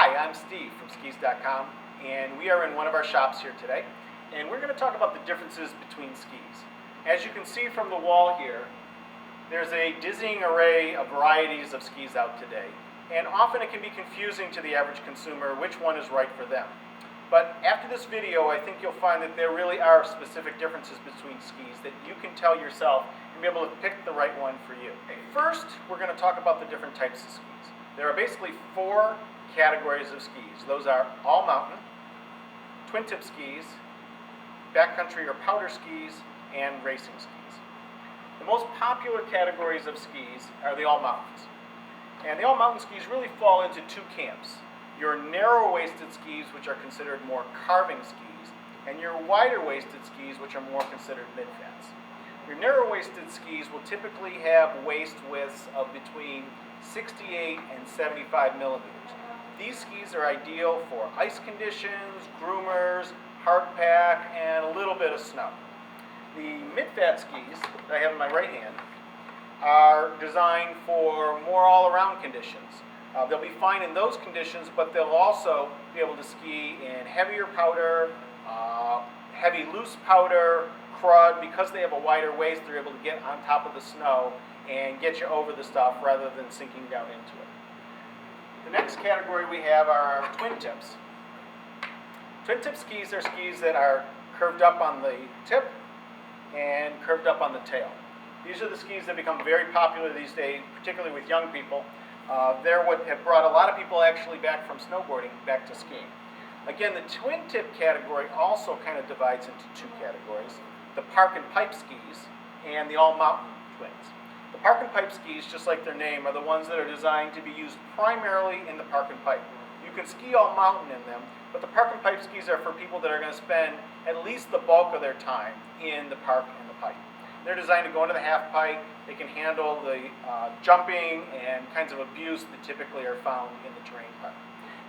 Hi, I'm Steve from skis.com, and we are in one of our shops here today, and we're going to talk about the differences between skis. As you can see from the wall here, there's a dizzying array of varieties of skis out today, and often it can be confusing to the average consumer which one is right for them. But after this video, I think you'll find that there really are specific differences between skis that you can tell yourself and be able to pick the right one for you. Okay, first, we're going to talk about the different types of skis. There are basically four categories of skis. Those are all mountain, twin tip skis, backcountry or powder skis, and racing skis. The most popular categories of skis are the all mountains. And the all mountain skis really fall into two camps. Your narrow-waisted skis, which are considered more carving skis, and your wider-waisted skis, which are more considered mid-fats. Your narrow-waisted skis will typically have waist widths of between 68 and 75 millimeters. These skis are ideal for ice conditions, groomers, hard pack, and a little bit of snow. The mid-fat skis that I have in my right hand are designed for more all-around conditions. They'll be fine in those conditions, but they'll also be able to ski in heavier powder, heavy loose powder, crud. Because they have a wider waist, they're able to get on top of the snow and get you over the stuff rather than sinking down into it. The next category we have are our twin tips. Twin tip skis are skis that are curved up on the tip and curved up on the tail. These are the skis that become very popular these days, particularly with young people. They're what have brought a lot of people actually back from snowboarding back to skiing. Again, the twin tip category also kind of divides into two categories: the park and pipe skis and the all mountain twins. The park and pipe skis, just like their name, are the ones that are designed to be used primarily in the park and pipe. You can ski all mountain in them, but the park and pipe skis are for people that are going to spend at least the bulk of their time in the park and the pipe. They're designed to go into the half pipe. They can handle the jumping and kinds of abuse that typically are found in the terrain park.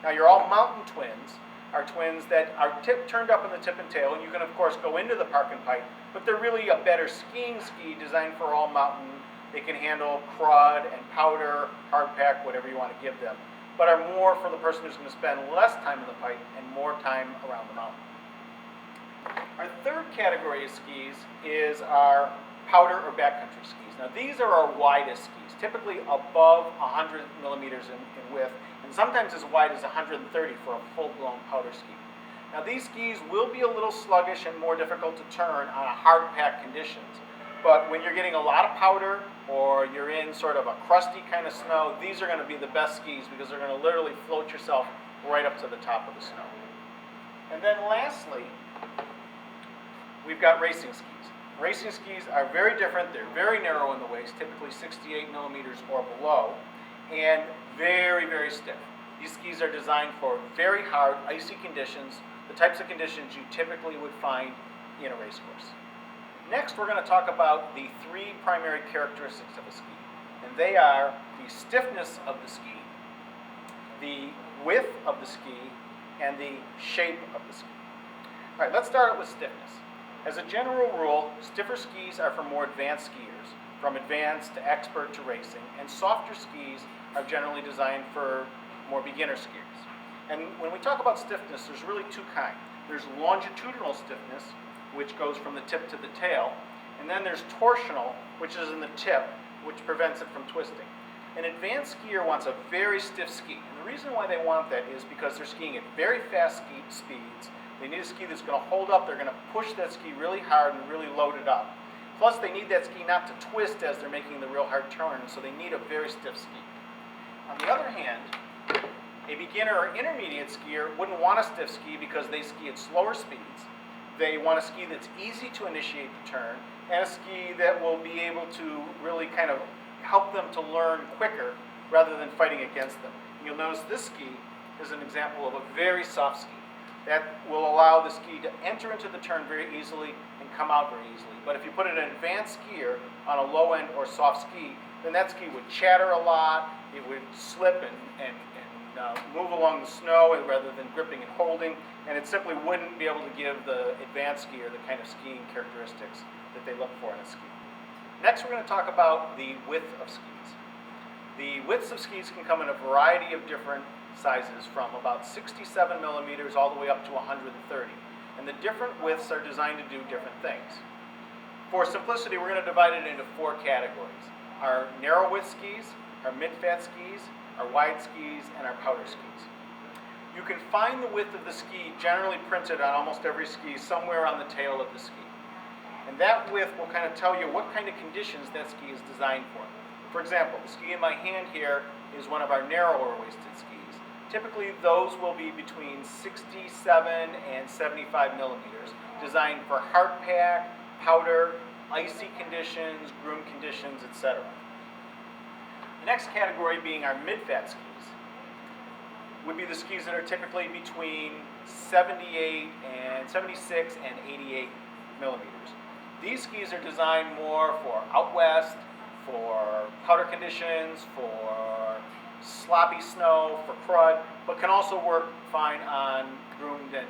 Now, your all mountain twins are twins that are turned up in the tip and tail, and you can of course go into the park and pipe, but they're really a better skiing ski designed for all mountain. They can handle crud and powder, hard pack, whatever you want to give them, but are more for the person who's going to spend less time in the pipe and more time around the mountain. Our third category of skis is our powder or backcountry skis. Now, these are our widest skis, typically above 100 millimeters in width, and sometimes as wide as 130 for a full-blown powder ski. Now, these skis will be a little sluggish and more difficult to turn on hard pack conditions, but when you're getting a lot of powder or you're in sort of a crusty kind of snow, these are going to be the best skis because they're going to literally float yourself right up to the top of the snow. And then lastly, we've got racing skis. Racing skis are very different. They're very narrow in the waist, typically 68 millimeters or below, and very, very stiff. These skis are designed for very hard, icy conditions, the types of conditions you typically would find in a race course. Next, we're going to talk about the three primary characteristics of a ski, and they are the stiffness of the ski, the width of the ski, and the shape of the ski. All right, let's start with stiffness. As a general rule, stiffer skis are for more advanced skiers, from advanced to expert to racing, and softer skis are generally designed for more beginner skiers. And when we talk about stiffness, there's really two kinds. There's longitudinal stiffness, which goes from the tip to the tail, and then there's torsional, which is in the tip, which prevents it from twisting. An advanced skier wants a very stiff ski, and the reason why they want that is because they're skiing at very fast speeds. They need a ski that's going to hold up. They're going to push that ski really hard and really load it up. Plus, they need that ski not to twist as they're making the real hard turn, so they need a very stiff ski. On the other hand, a beginner or intermediate skier wouldn't want a stiff ski because they ski at slower speeds. They want a ski that's easy to initiate the turn, and a ski that will be able to really kind of help them to learn quicker rather than fighting against them. You'll notice this ski is an example of a very soft ski. That will allow the ski to enter into the turn very easily and come out very easily. But if you put an advanced skier on a low end or soft ski, then that ski would chatter a lot, it would slip and move along the snow rather than gripping and holding, and it simply wouldn't be able to give the advanced skier the kind of skiing characteristics that they look for in a ski. Next, we're going to talk about the width of skis. The widths of skis can come in a variety of different sizes from about 67 millimeters all the way up to 130. And the different widths are designed to do different things. For simplicity, we're going to divide it into 4 categories. Our narrow width skis, our mid-fat skis, our wide skis, and our powder skis. You can find the width of the ski generally printed on almost every ski somewhere on the tail of the ski. And that width will kind of tell you what kind of conditions that ski is designed for. For example, the ski in my hand here is one of our narrower waisted skis. Typically those will be between 67 and 75 millimeters, designed for hard pack, powder, icy conditions, groom conditions, etc. The next category being our mid-fat skis would be the skis that are typically between 76 and 88 millimeters. These skis are designed more for out west, for powder conditions, for sloppy snow, for crud, but can also work fine on groomed and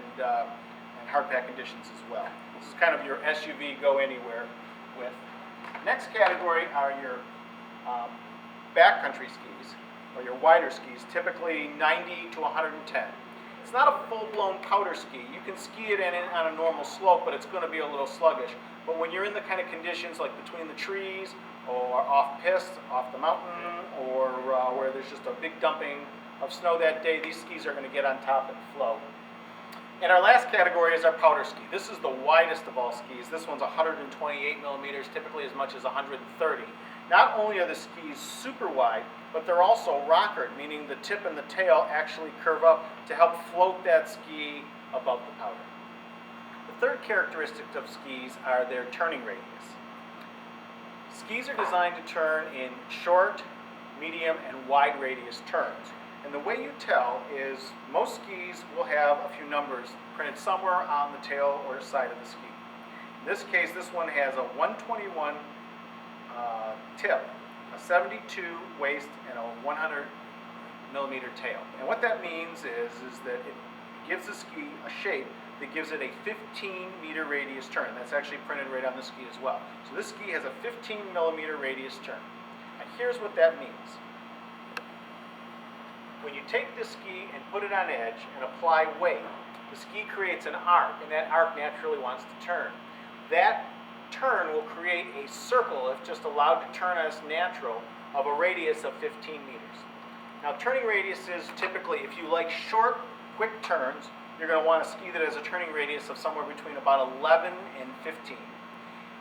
hardpack conditions as well. This is kind of your SUV go anywhere with. Next category are your backcountry skis, or your wider skis, typically 90 to 110. It's not a full-blown powder ski. You can ski it on a normal slope, but it's going to be a little sluggish. But when you're in the kind of conditions like between the trees, or off-piste, off the mountain, or where there's just a big dumping of snow that day, these skis are going to get on top and flow. And our last category is our powder ski. This is the widest of all skis. This one's 128 millimeters, typically as much as 130. Not only are the skis super wide, but they're also rockered, meaning the tip and the tail actually curve up to help float that ski above the powder. The third characteristic of skis are their turning radius. Skis are designed to turn in short, medium, and wide radius turns. And the way you tell is most skis will have a few numbers printed somewhere on the tail or side of the ski. In this case, this one has a 121 tip, a 72 waist, and a 100 millimeter tail. And what that means is that it gives the ski a shape that gives it a 15-meter radius turn. That's actually printed right on the ski as well. So this ski has a 15-millimeter radius turn. And here's what that means. When you take this ski and put it on edge and apply weight, the ski creates an arc, and that arc naturally wants to turn. That turn will create a circle, if just allowed to turn as natural, of a radius of 15 meters. Now, turning radiuses typically, if you like short, quick turns, you're going to want a ski that has a turning radius of somewhere between about 11 and 15.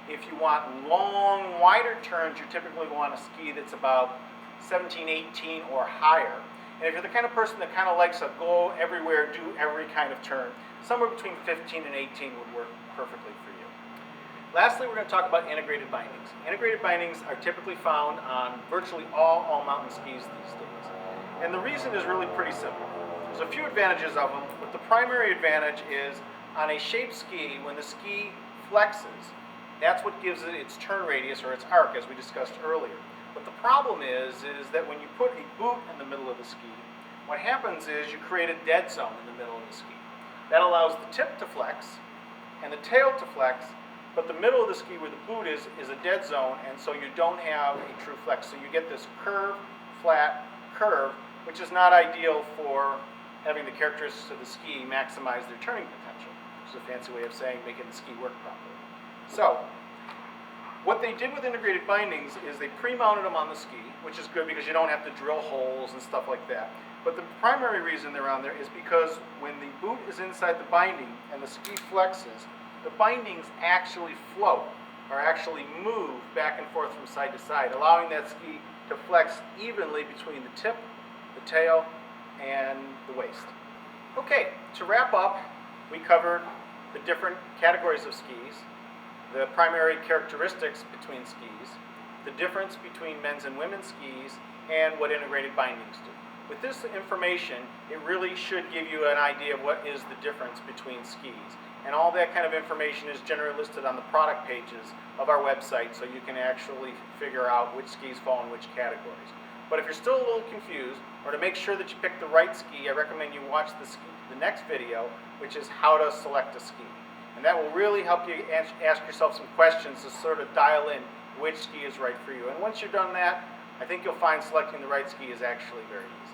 If you want long, wider turns, you typically want a ski that's about 17, 18 or higher. And if you're the kind of person that kind of likes to go everywhere, do every kind of turn, somewhere between 15 and 18 would work perfectly for you. Lastly, we're going to talk about integrated bindings. Integrated bindings are typically found on virtually all mountain skis these days. And the reason is really pretty simple. There's a few advantages of them, but the primary advantage is on a shaped ski, when the ski flexes, that's what gives it its turn radius or its arc, as we discussed earlier. But the problem is that when you put a boot in the middle of the ski, what happens is you create a dead zone in the middle of the ski. That allows the tip to flex and the tail to flex, but the middle of the ski where the boot is a dead zone, and so you don't have a true flex. So you get this curve, flat, curve, which is not ideal for having the characteristics of the ski maximize their turning potential, which is a fancy way of saying making the ski work properly. So, what they did with integrated bindings is they pre-mounted them on the ski, which is good because you don't have to drill holes and stuff like that. But the primary reason they're on there is because when the boot is inside the binding and the ski flexes, the bindings actually float, or actually move back and forth from side to side, allowing that ski to flex evenly between the tip, the tail, and the waist. Okay, to wrap up, we covered the different categories of skis, the primary characteristics between skis, the difference between men's and women's skis, and what integrated bindings do. With this information, it really should give you an idea of what is the difference between skis. And all that kind of information is generally listed on the product pages of our website, so you can actually figure out which skis fall in which categories. But if you're still a little confused, or to make sure that you pick the right ski, I recommend you watch the next video, which is how to select a ski. And that will really help you ask yourself some questions to sort of dial in which ski is right for you. And once you've done that, I think you'll find selecting the right ski is actually very easy.